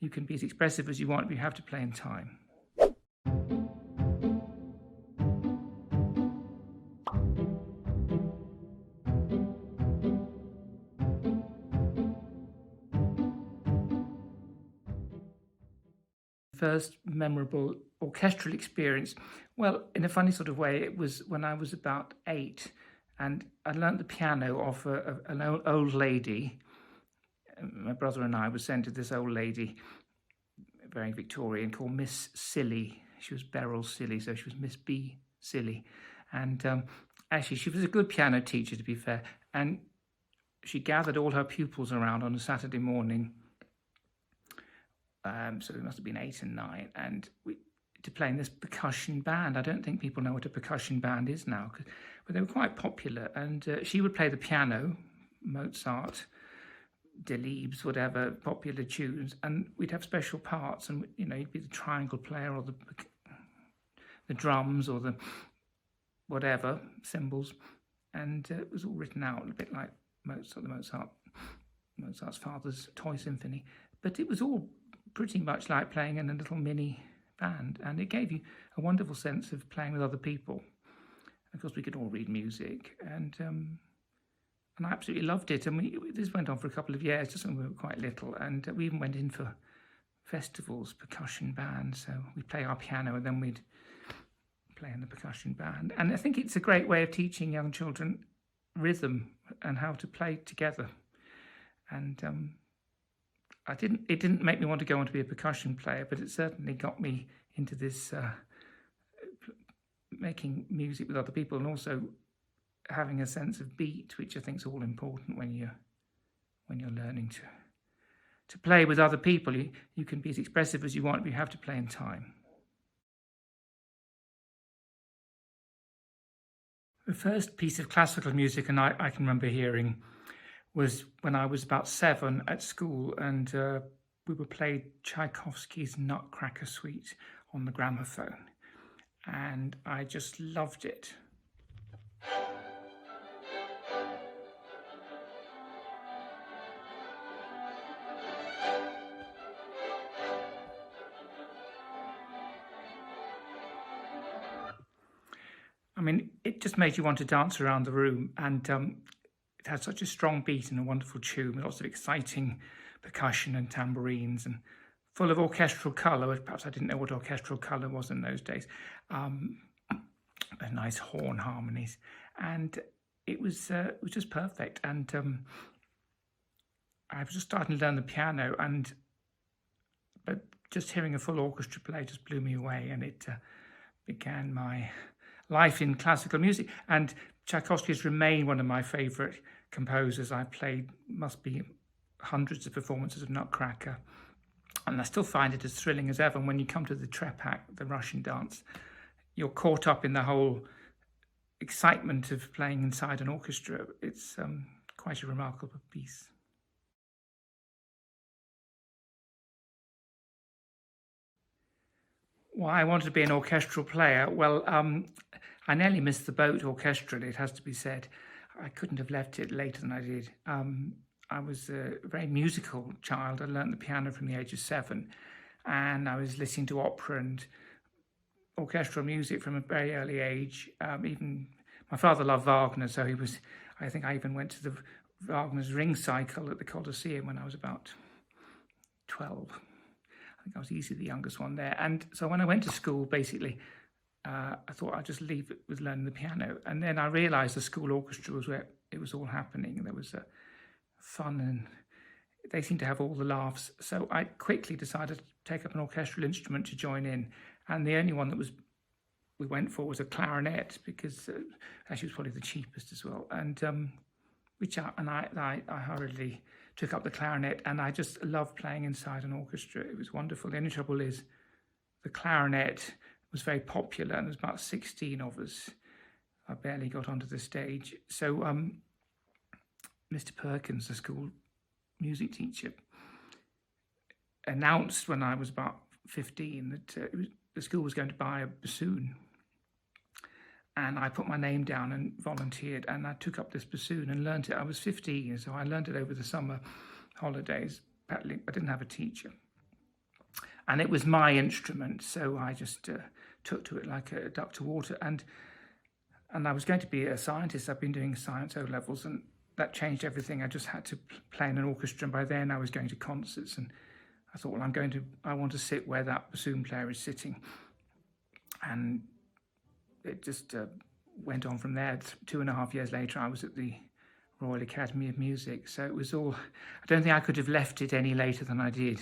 you can be as expressive as you want, but you have to play in time. First memorable orchestral experience, well, in a funny sort of way, it was when I was about 8, and I learnt the piano off an old lady. My brother and I were sent to this old lady, very Victorian, called Miss Silly. She was Beryl Silly, so she was Miss B. Silly. And actually, she was a good piano teacher, to be fair, and she gathered all her pupils around on a Saturday morning. So it must have been 8 and 9, and to play in this percussion band. I don't think people know what a percussion band is now, but they were quite popular. And she would play the piano, Mozart, Delibes, whatever, popular tunes, and we'd have special parts, and you'd be the triangle player or the drums or the whatever, cymbals, and it was all written out a bit like Mozart's Father's Toy Symphony, but it was all pretty much like playing in a little mini band, and it gave you a wonderful sense of playing with other people. Of course, we could all read music, and I absolutely loved it. And this went on for a couple of years, just when we were quite little, and we even went in for festivals, percussion bands. So we'd play our piano, and then we'd play in the percussion band. And I think it's a great way of teaching young children rhythm and how to play together. And it didn't make me want to go on to be a percussion player, but it certainly got me into this making music with other people, and also having a sense of beat, which I think is all important when you're learning to play with other people. You can be as expressive as you want, but you have to play in time. The first piece of classical music, and I can remember hearing, was when I was about 7 at school, and we were played Tchaikovsky's Nutcracker suite on the gramophone, and I just loved it. I mean, it just made you want to dance around the room, and it had such a strong beat and a wonderful tune with lots of exciting percussion and tambourines, and full of orchestral colour. Perhaps I didn't know what orchestral colour was in those days. Nice horn harmonies, and it was just perfect. And I was just starting to learn the piano, but just hearing a full orchestra play just blew me away, and it began my life in classical music. And Tchaikovsky has remained one of my favourite composers. I played, must be hundreds of performances of Nutcracker, and I still find it as thrilling as ever. And when you come to the trepak, the Russian dance, you're caught up in the whole excitement of playing inside an orchestra. It's quite a remarkable piece. Why I wanted to be an orchestral player? Well, I nearly missed the boat orchestrally, it has to be said. I couldn't have left it later than I did. I was a very musical child. I learned the piano from the age of 7, and I was listening to opera and orchestral music from a very early age. Even my father loved Wagner, so I think I even went to the Wagner's Ring Cycle at the Colosseum when I was about 12. I think I was easily the youngest one there. And so when I went to school, basically, I thought I'd just leave it with learning the piano. And then I realised the school orchestra was where it was all happening. There was fun, and they seemed to have all the laughs. So I quickly decided to take up an orchestral instrument to join in. And the only one that we went for was a clarinet, because actually it was probably the cheapest as well. And I hurriedly took up the clarinet, and I just loved playing inside an orchestra. It was wonderful. The only trouble is the clarinet was very popular, and there's about 16 of us. I barely got onto the stage. So Mr. Perkins, the school music teacher, announced when I was about 15 that the school was going to buy a bassoon. And I put my name down and volunteered, and I took up this bassoon and learned it. I was 15, so I learned it over the summer holidays. I didn't have a teacher. and it was my instrument, so I just took to it like a duck to water. And I was going to be a scientist. I've been doing science O-levels, and that changed everything. I just had to play in an orchestra, and by then I was going to concerts, and I thought, well, I want to sit where that bassoon player is sitting. And it just went on from there. 2.5 years later, I was at the Royal Academy of Music. So it was all, I don't think I could have left it any later than I did.